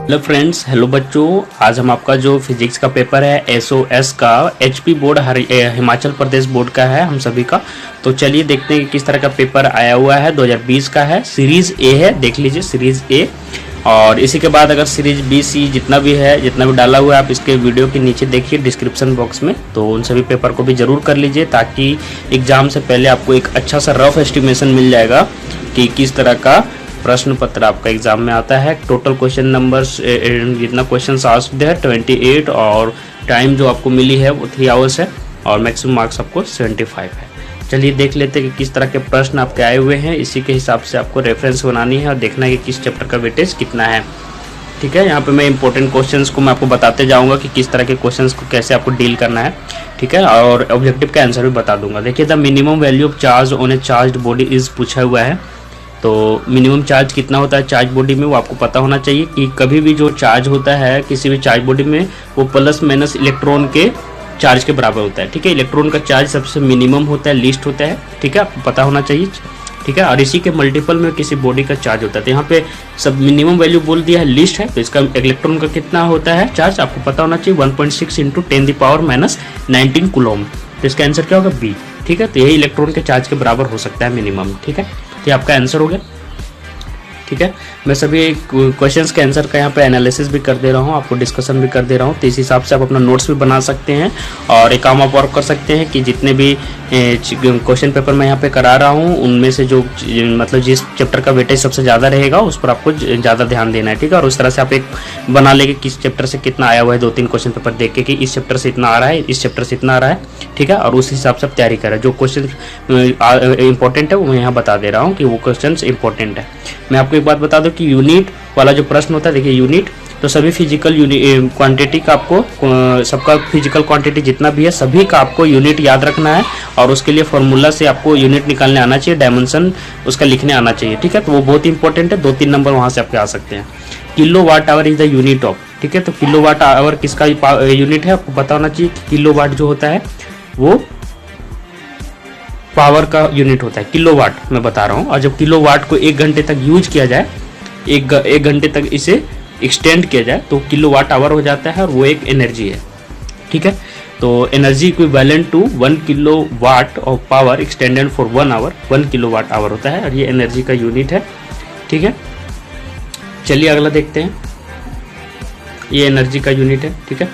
Hello friends, hello बच्चों। आज हम आपका जो फिजिक्स का पेपर है एसओएस का HP board Himachal Pradesh board का है हम सभी का। तो चलिए देखते हैं कि किस तरह का पेपर आया हुआ है। 2020 का है, सीरीज ए है, देख लीजिए सीरीज ए। और इसी के बाद अगर सीरीज बी सी जितना भी डाला हुआ है आप इसके वीडियो के नीचे देखिए डिस्क्रिप्शन बॉक्स में। तो उन सभी पेपर को भी ज़रूर कर लीजिए ताकि एग्ज़ाम से पहले आपको एक अच्छा सा रफ एस्टिमेशन मिल जाएगा कि किस तरह का प्रश्न पत्र आपका एग्जाम में आता है। टोटल क्वेश्चन नंबर्स जितना क्वेश्चन आस्क्ड है 28 और टाइम जो आपको मिली है वो 3 आवर्स है और मैक्सिमम मार्क्स आपको 75 है। चलिए देख लेते हैं कि किस तरह के प्रश्न आपके आए हुए हैं। इसी के हिसाब से आपको रेफरेंस बनानी है और देखना है कि किस चैप्टर का वेटेज कितना है। ठीक है, यहाँ पे मैं इंपॉर्टेंट क्वेश्चंस को मैं आपको बताते जाऊंगा कि किस तरह के क्वेश्चंस को कैसे आपको डील करना है। ठीक है, और ऑब्जेक्टिव का आंसर भी बता दूंगा। देखिए, the minimum value of charge on A charged body is पूछा हुआ है। तो मिनिमम चार्ज कितना होता है चार्ज बॉडी में वो आपको पता होना चाहिए कि कभी भी जो चार्ज होता है किसी भी चार्ज बॉडी में वो प्लस माइनस इलेक्ट्रॉन के चार्ज के बराबर होता है। ठीक है, इलेक्ट्रॉन का चार्ज सबसे मिनिमम होता है, लीस्ट होता है। ठीक है, आपको पता होना चाहिए। ठीक है, और इसी के मल्टीपल में किसी बॉडी का चार्ज होता है। तो यहाँ पे सब मिनिमम वैल्यू बोल दिया है, लिस्ट है, तो इसका इलेक्ट्रॉन का कितना होता है चार्ज आपको पता होना चाहिए 1.6 × 10⁻⁻19 कूलम। तो इसका आंसर क्या होगा बी। ठीक है, तो यही इलेक्ट्रॉन के चार्ज के बराबर हो सकता है मिनिमम। ठीक है, तो ये आपका आंसर हो गया। ठीक है, मैं सभी क्वेश्चंस के आंसर का यहाँ पे एनालिसिस भी कर दे रहा हूँ, आपको डिस्कशन भी कर दे रहा हूँ। तो इस हिसाब से आप अपना नोट्स भी बना सकते हैं और एक काम आप और कर सकते हैं कि जितने भी क्वेश्चन पेपर मैं यहाँ पे करा रहा हूँ उनमें से जो मतलब जिस चैप्टर का वेटेज सबसे ज़्यादा रहेगा उस पर आपको ज़्यादा ध्यान देना है। ठीक है, और उस तरह से आप एक बना लेंगे किस चैप्टर से कितना आया हुआ है, 2-3 क्वेश्चन पेपर देख के कि इस चैप्टर से इतना आ रहा है, इस चैप्टर से इतना आ रहा है। ठीक है, और उस हिसाब से आप तैयारी करें। जो क्वेश्चन इंपॉर्टेंट है वो मैं यहाँ बता दे रहा हूँ कि वो क्वेश्चन इंपॉर्टेंट है। मैं आपको एक बात बता दूं कि यूनिट वाला जो प्रश्न होता है, देखिए यूनिट तो सभी फिजिकल क्वांटिटी का आपको सबका फिजिकल क्वांटिटी जितना भी है सभी का आपको यूनिट याद रखना है और उसके लिए फॉर्मूला से आपको यूनिट निकालने आना चाहिए, डायमेंशन उसका लिखने आना चाहिए। ठीक है, तो वो बहुत इंपॉर्टेंट है। 2-3 नंबर वहाँ से आपके आ सकते हैं। Kilowatt hour is the unit of. ठीक है, तो किलो वाट आवर किसका यूनिट है आपको पता होना चाहिए। किलो वाट जो होता है वो पावर का यूनिट होता है, किलो वाट मैं बता रहा हूँ। और जब किलो वाट को 1 घंटे तक यूज किया जाए, एक घंटे तक इसे एक्सटेंड किया जाए तो किलो वाट आवर हो जाता है और वो एक एनर्जी है। ठीक है, तो energy equivalent to 1 kilowatt of power extended for 1 hour 1 kilowatt hour होता है और ये एनर्जी का यूनिट है। ठीक है, चलिए अगला देखते हैं। ये एनर्जी का यूनिट है। ठीक है,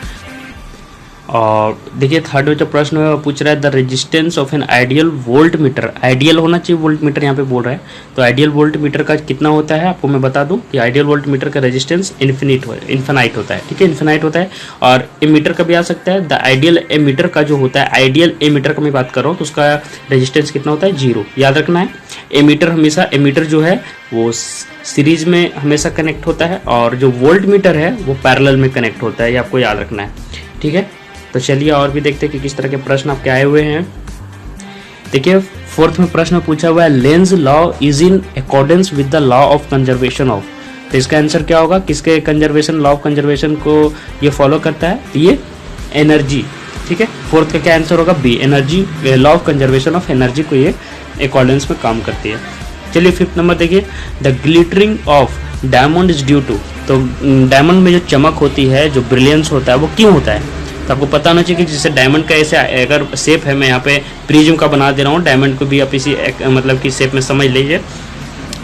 और देखिए थर्ड जो प्रश्न है वो पूछ रहा है the resistance of an ideal volt meter. Ideal होना चाहिए वोल्ट मीटर यहाँ पे बोल रहा है। तो आइडियल वोल्ट मीटर का कितना होता है आपको मैं बता दूं कि आइडियल वोल्ट मीटर का रेजिस्टेंस इन्फिनाइट होता है। ठीक है, इन्फिनाइट होता है। और एमीटर का भी आ सकता है। द आइडियल एमीटर का जो होता है, आइडियल एमीटर का मैं बात कर रहा हूँ तो उसका रेजिस्टेंस कितना होता है 0। याद रखना है, एमीटर जो है वो सीरीज में हमेशा कनेक्ट होता है और जो वोल्ट मीटर है वो पैरेलल में कनेक्ट होता है, ये आपको याद रखना है। ठीक है, तो चलिए और भी देखते हैं कि किस तरह के प्रश्न आपके आए हुए हैं। देखिए 4th में प्रश्न पूछा हुआ है Lenz law is in accordance with the law of conservation of. तो इसका आंसर क्या होगा, किसके कंजर्वेशन, लॉ ऑफ कंजर्वेशन को ये फॉलो करता है, तो ये एनर्जी। ठीक है, 4th का क्या आंसर होगा b, energy, law of conservation of energy को ये अकॉर्डेंस में काम करती है। चलिए 5th नंबर देखिए the glittering of diamond is due to. तो डायमंड में जो चमक होती है, जो ब्रिलियंस होता है वो क्यों होता है। तो आपको पता होना चाहिए कि जैसे डायमंड का ऐसे अगर शेप है, मैं यहाँ पे प्रिज्म का बना दे रहा हूँ, डायमंड को भी आप इसी मतलब कि शेप में समझ लीजिए।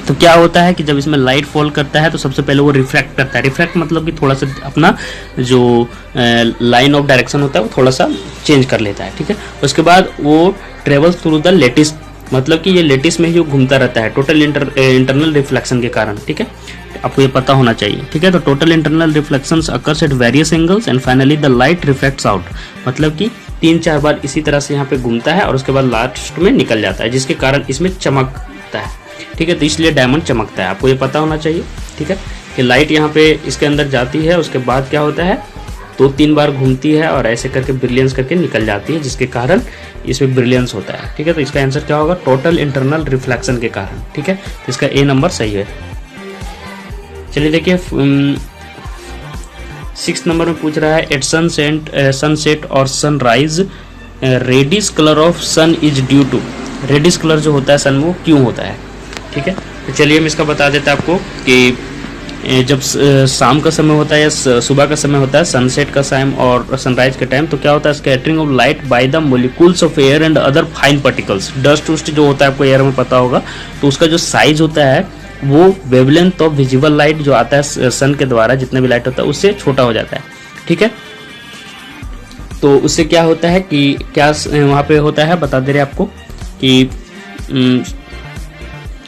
तो क्या होता है कि जब इसमें लाइट फॉल करता है तो सबसे पहले वो रिफ्रैक्ट करता है। रिफ्रैक्ट मतलब कि थोड़ा सा अपना जो लाइन ऑफ डायरेक्शन होता है वो थोड़ा सा चेंज कर लेता है। ठीक है, उसके बाद वो ट्रेवल्स थ्रू द लेटिस, मतलब कि ये लेटिस में ही घूमता रहता है टोटल इंटरनल रिफ्लेक्शन के कारण। ठीक है, आपको ये पता होना चाहिए। ठीक है, तो total internal reflections occurs at various angles and finally the light reflects out. मतलब कि 3-4 बार इसी तरह से यहाँ पे घूमता है और उसके बाद लास्ट में निकल जाता है, जिसके कारण इसमें चमकता है। ठीक है, तो इसलिए डायमंड चमकता है, आपको ये पता होना चाहिए। ठीक है, कि लाइट यहाँ पे इसके अंदर जाती है, उसके बाद क्या होता है 2-3 बार घूमती है और ऐसे करके ब्रिलियंस करके निकल जाती है, जिसके कारण इसमें ब्रिलियंस होता है। ठीक है, तो इसका आंसर क्या होगा टोटल इंटरनल रिफ्लेक्शन के कारण। ठीक है, तो इसका ए नंबर सही है। चलिए देखिए 6th नंबर में पूछ रहा है एट सनसेट और sunrise reddish colour of sun is due to. Reddish colour जो होता है सन वो क्यों होता है। ठीक है, तो चलिए हम इसका बता देते हैं आपको कि जब शाम का समय होता है या सुबह का समय होता है, सनसेट का टाइम और सनराइज के टाइम, तो क्या होता है, scattering of light by the molecules of air and other fine particles. Dust वस्ट जो होता है आपको एयर में पता होगा, तो उसका जो साइज होता है वो वेवलेंथ ऑफ विजिबल लाइट जो आता है सन के द्वारा, जितने भी लाइट होता है उससे छोटा हो जाता है। ठीक है, तो उससे क्या होता है कि क्या वहाँ पे होता है, बता दे रहे आपको कि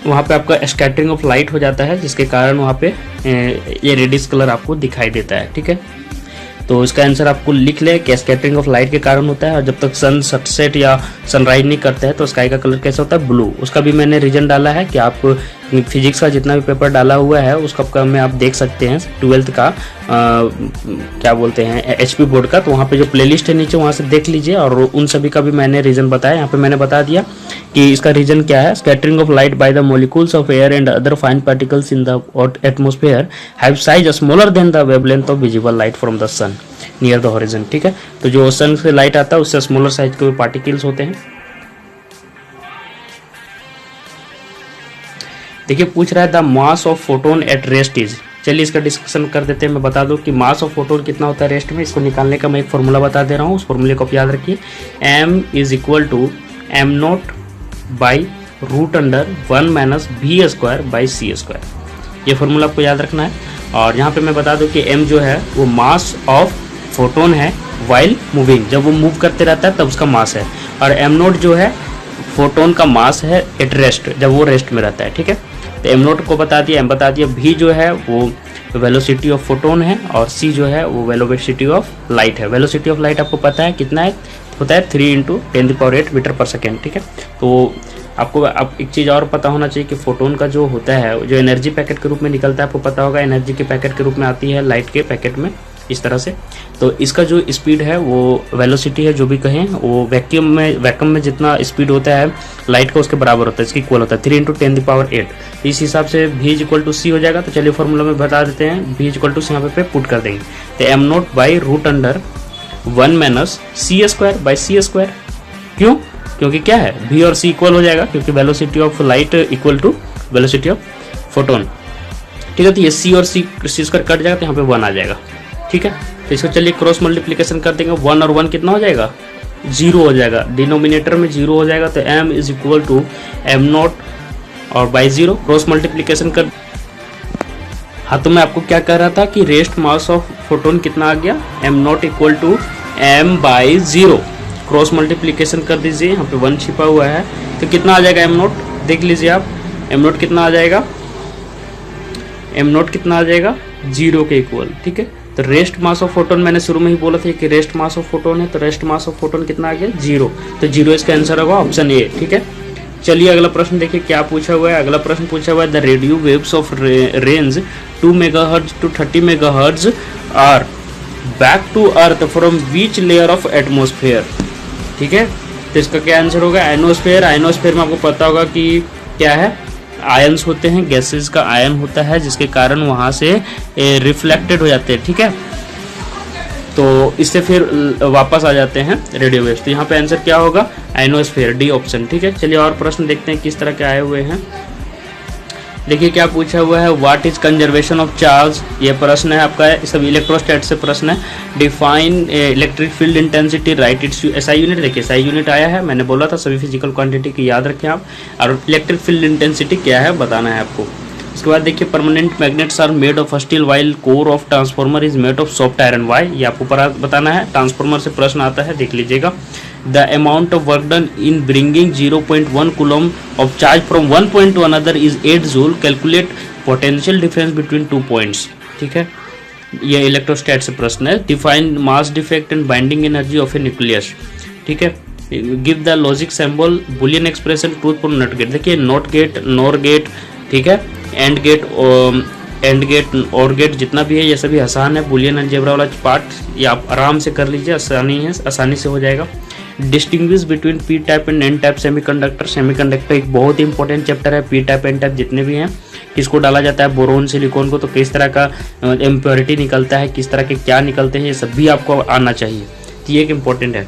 वहाँ पे आपका स्कैटरिंग ऑफ लाइट हो जाता है, जिसके कारण वहाँ पे ये रेडिश कलर आपको दिखाई देता है। ठीक है, तो इसका आंसर आपको लिख ले कि स्कैटरिंग ऑफ लाइट के कारण होता है, और जब तक सन सनसेट या सनराइज नहीं करते हैं तो स्काई का कलर कैसा होता है, ब्लू। उसका भी मैंने रीजन डाला है कि आप फिजिक्स का जितना भी पेपर डाला हुआ है उसका में आप देख सकते हैं 12th का क्या बोलते हैं HP बोर्ड का, तो वहाँ पे जो प्लेलिस्ट है नीचे वहाँ से देख लीजिए, और उन सभी का भी मैंने रीजन बताया। यहाँ पे मैंने बता दिया कि इसका रीजन क्या है, scattering of light by the molecules of air and other fine particles in the atmosphere have size smaller than the wavelength of visible light from the sun near the horizon. ठीक है, तो जो सन से light आता है उससे smaller size के particles होते हैं। देखिए पूछ रहा है the mass of photon at rest is. चलिए इसका डिस्कशन कर देते हैं। मैं बता दूं कि मास ऑफ फोटोन कितना होता है रेस्ट में, इसको निकालने का मैं एक फॉर्मूला बता दे रहा हूँ, उस फॉर्मूले को आप याद रखिए। m is equal to m naught by root under 1 minus v square by c square. ये फॉर्मूला आपको याद रखना है। और यहाँ पे मैं बता दूं कि m जो है वो मास ऑफ फोटोन है वाइल मूविंग, जब वो मूव करते रहता है तब उसका मास है, और m नोट जो है फोटोन का मास है एट रेस्ट, जब वो रेस्ट में रहता है। ठीक है, तो m नोट को बता दिया, m बता दिया, v जो है वो वेलोसिटी ऑफ फोटोन है, और c जो है वो वेलोसिटी ऑफ लाइट है। वेलोसिटी ऑफ लाइट आपको पता है कितना है, होता है 3 × 10⁸ मीटर पर सेकेंड। ठीक है, तो आपको अब एक चीज़ और पता होना चाहिए कि फोटोन का जो होता है, जो एनर्जी पैकेट के रूप में निकलता है, आपको पता होगा एनर्जी के पैकेट के रूप में आती है लाइट के पैकेट में, इस तरह से। तो इसका जो स्पीड है वो वेलोसिटी है, जो भी कहें, वो वैक्यूम में जितना स्पीड होता है लाइट का उसके बराबर होता है, इसकी इक्वल होता है 3 × 10⁸। इस हिसाब से v = c हो जाएगा। तो चलिए फॉर्मूला में बता देते हैं, v = c यहाँ पे पुट कर देंगे, तो m naught by root under 1 minus c square by c square. क्यों? क्योंकि क्या है, v और c इक्वल हो जाएगा, क्योंकि velocity of light equal to velocity of photon. ठीक है, तो ये c और c स्क्वायर कट जाएगा तो यहाँ पे 1 आ जाएगा। ठीक है, तो इसको चलिए क्रॉस मल्टीप्लिकेशन कर देंगे, 1 और 1 कितना हो जाएगा, 0 हो जाएगा, डिनोमिनेटर में 0 हो जाएगा, तो m is equal to m naught और बाई 0 क्रॉस मल्टीप्लिकेशन कर। हाँ, तो मैं आपको क्या कह रहा था कि रेस्ट मास ऑफ फोटोन कितना आ गया, m naught equal to m by 0 cross multiplication कर दीजिए, यहाँ पे 1 छिपा हुआ है, तो कितना आ जाएगा m नोट, देख लीजिए आप, m नोट कितना आ जाएगा, m नोट कितना आ जाएगा, 0 के इक्वल। ठीक है, तो रेस्ट मास ऑफ फोटोन मैंने शुरू में ही बोला था कि रेस्ट मास ऑफ फोटोन है, तो रेस्ट मास ऑफ फोटोन कितना आ गया, 0, तो 0 इसका आंसर होगा ऑप्शन ए। ठीक है, चलिए अगला प्रश्न देखिए क्या पूछा हुआ है। अगला प्रश्न पूछा हुआ है the radio waves of range 2 megahertz to 30 megahertz are back to earth from which layer of atmosphere. ठीक है, तो इसका क्या आंसर होगा, आयनोस्फेयर। आयनोस्फेयर में आपको पता होगा कि क्या है, आयंस होते हैं, गैसेस का आयन होता है, जिसके कारण वहां से रिफ्लेक्टेड हो जाते हैं। ठीक है, तो इससे फिर वापस आ जाते हैं रेडियो वेव्स। तो यहाँ पे आंसर क्या होगा, आयनोस्फेयर, डी ऑप्शन। ठीक है, चलिए और प्रश्न देखते हैं किस तरह के आए हुए हैं। देखिए क्या पूछा हुआ है, what is conservation of charge. ये प्रश्न है आपका, सब इलेक्ट्रोस्टैट से प्रश्न है। Define electric field intensity, right it's SI unit. देखिए एसआई यूनिट आया है, मैंने बोला था सभी फिजिकल क्वांटिटी की याद रखें आप, और इलेक्ट्रिक फील्ड इंटेंसिटी क्या है बताना है आपको। इसके बाद देखिए permanent magnets are made of steel while core of transformer is made of soft iron. Why, ये आपको बताना है, ट्रांसफॉर्मर से प्रश्न आता है, देख लीजिएगा। The amount of work done in bringing 0.1 coulomb of charge from one point to another is 8 joule. Calculate potential difference between 2 points. ठीक है, ये इलेक्ट्रोस्टैट से प्रश्न है। Define mass defect and binding energy of a nucleus. ठीक है, Give the logic symbol Boolean expression truth for NOT gate. देखिए not gate, nor gate, ठीक है, एंड गेट, और गेट, जितना भी है ये सभी आसान है। बुलियन अलजेब्रा वाला पार्ट ये आप आराम से कर लीजिए, आसानी से हो जाएगा। Distinguish between p type and n type semiconductor. Semiconductor एक बहुत ही इंपॉर्टेंट चैप्टर है। पी टाइप एन टाइप जितने भी हैं, किसको डाला जाता है, बोरोन सिलिकॉन को, तो किस तरह का इम्प्योरिटी निकलता है, किस तरह के क्या निकलते हैं, ये सब भी आपको आना चाहिए, तो ये एक इम्पॉर्टेंट है।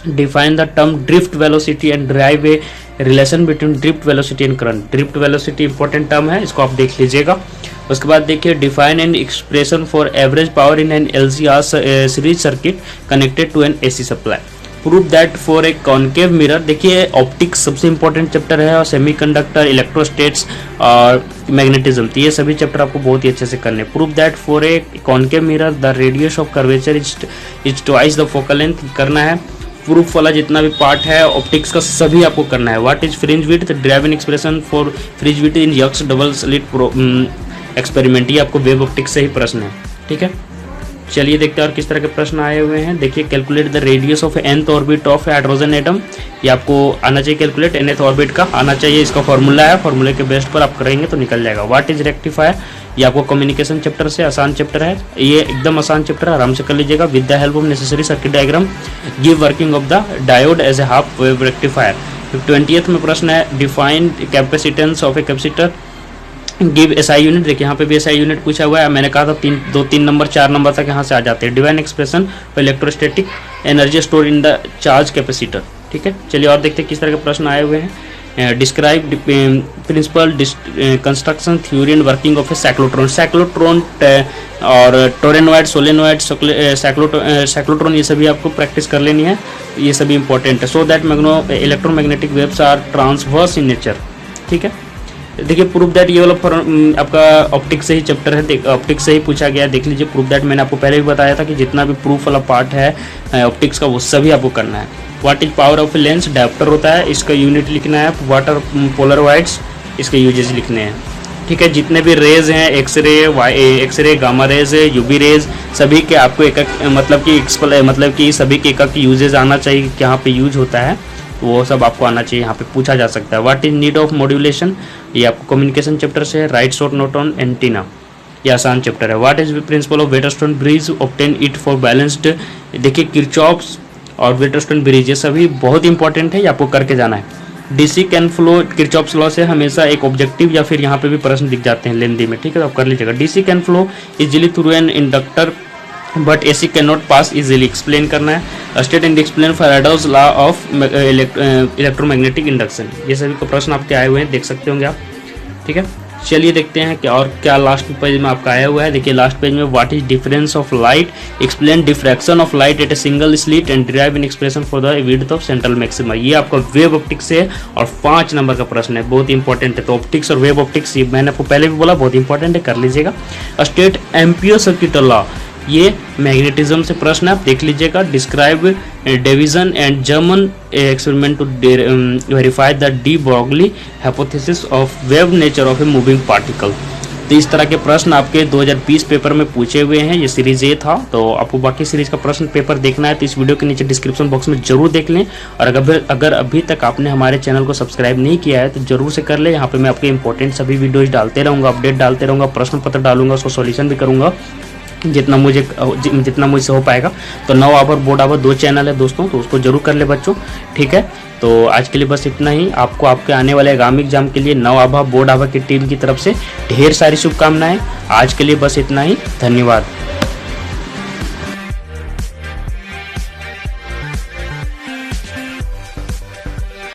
Define the term drift velocity and drive a relation between drift velocity and current. Drift velocity important term है, इसको आप देख लीजिएगा। उसके बाद देखिए define an expression for average power in an LCR series circuit connected to an AC supply. Prove that for a concave mirror, देखिए optics सबसे इंपॉर्टेंट चैप्टर है और सेमीकंडक्टर, इलेक्ट्रोस्टेट्स और मैग्नेटिज्म, तो ये सभी चैप्टर आपको बहुत ही अच्छे से करने। Prove that for a concave mirror the radius of curvature is twice the focal length करना है। प्रूफ वाला जितना भी पार्ट है ऑप्टिक्स का सभी आपको करना है। What is fringe width, drive in expression for fringe width in x double slit experiment, ये आपको वेव ऑप्टिक्स से ही प्रश्न है, ठीक है। चलिए देखते हैं और किस तरह के प्रश्न आए हुए हैं। देखिए calculate the radius of nth orbit of hydrogen atom, ये आपको आना चाहिए कैलकुलेट, nth ऑर्बिट का आना चाहिए, इसका फॉर्मूला है, फॉर्मूले के बेस पर आप करेंगे तो निकल जाएगा। व्हाट इज रेक्टिफायर, ये आपको कम्युनिकेशन चैप्टर से आसान चैप्टर है, ये एकदम आसान चैप्टर है, आराम से कर लीजिएगा। With the help of necessary circuit diagram give working of the diode as a half wave rectifier. 20th में प्रश्न है define capacitance of a capacitor, give SI unit, देखिए यहाँ पे भी SI यूनिट पूछा हुआ है, मैंने कहा था 3 नंबर 4 नंबर तक यहाँ से आ जाते हैं। Divine expression for electrostatic energy store in the charge capacitor, ठीक है। चलिए और देखते हैं किस तरह के प्रश्न आए हुए हैं। Describe principle construction theory and working of a cyclotron, cyclotron और टोरेनॉइड, सोलेनॉइड, साइक्लोट्रॉन, ये सभी आपको प्रैक्टिस कर लेनी है, ये सभी इंपॉर्टेंट है। So that electromagnetic waves are transverse in nature, ठीक है। देखिए प्रूफ दैट, ये वाला आपका ऑप्टिक्स से ही चैप्टर है, ऑप्टिक्स से ही पूछा गया, देख लीजिए। प्रूफ दैट मैंने आपको पहले भी बताया था कि जितना भी प्रूफ वाला पार्ट है ऑप्टिक्स का वो सभी आपको करना है। What is power of lens, dioptre होता है, इसका यूनिट लिखना है। व्हाट आर पोलराइड्स, इसके यूजेस लिखने हैं, ठीक है। जितने भी रेज हैं, x ray, gamma rays, UV rays, सभी के आपको एक मतलब कि सभी के एक यूजेस आना चाहिए, यहाँ पे यूज होता है, वो सब आपको आना चाहिए, यहाँ पे पूछा जा सकता है। What is need of modulation, ये आपको कम्युनिकेशन चैप्टर से है। Write short note on antenna, ये आसान चैप्टर है। What is principle of Wheatstone bridge, obtain it for balanced, देखिए किरचॉफ्स और वेटरस्टोन ब्रिज ये सभी बहुत इंपॉर्टेंट है, ये आपको करके जाना है। DC can flow, Kirchhoff's law से हमेशा एक ऑब्जेक्टिव या फिर यहाँ पे भी प्रश्न दिख जाते हैं लेंदी में, ठीक है, तो आप कर लीजिएगा। DC can flow easily through an inductor but AC can not pass easily, explain करना है। State and explain Faraday's law of electromagnetic induction, ये सभी को प्रश्न आपके आए हुए हैं, देख सकते होंगे आप, ठीक है। चलिए देखते हैं क्या और क्या लास्ट पेज में आपका आया हुआ है। देखिए लास्ट पेज में what is difference of light, explain diffraction of light at a single slit and derive N expression for the width of central maxima, ये आपका वेव ऑप्टिक्स है और 5 नंबर का प्रश्न है, बहुत इंपॉर्टेंट है। तो ऑप्टिक्स और वेव ऑप्टिक्स ये मैंने आपको पहले भी बोला बहुत इंपॉर्टेंट है, कर लीजिएगा। स्टेट एम्पियर सर्किट लॉ, ये मैग्नेटिज्म से प्रश्न आप देख लीजिएगा। Describe Davisson and Germer experiment to verify the de Broglie hypothesis of wave nature of a moving particle, तो इस तरह के प्रश्न आपके 2020 पेपर में पूछे हुए हैं। ये सीरीज A था, तो आपको बाकी सीरीज का प्रश्न पेपर देखना है तो इस वीडियो के नीचे डिस्क्रिप्शन बॉक्स में जरूर देख लें। और अगर अभी तक आपने हमारे चैनल को सब्सक्राइब नहीं किया है तो जरूर से कर ले, यहाँ पे मैं आपके इंपॉर्टेंट सभी वीडियोज डालते रहूँगा, अपडेट डालते रहूँगा, प्रश्न पत्र डालूंगा, उसको सॉल्यूशन भी करूँगा जितना मुझसे हो पाएगा। तो 9 आवर बोर्ड आवर 2 चैनल है दोस्तों, तो उसको जरूर कर ले बच्चों, ठीक है। तो आज के लिए बस इतना ही। आपको आपके आने वाले आगामी एग्जाम के लिए 9 आभा बोर्ड आभा की टीम की तरफ से ढेर सारी शुभकामनाएं। आज के लिए बस इतना ही, धन्यवाद।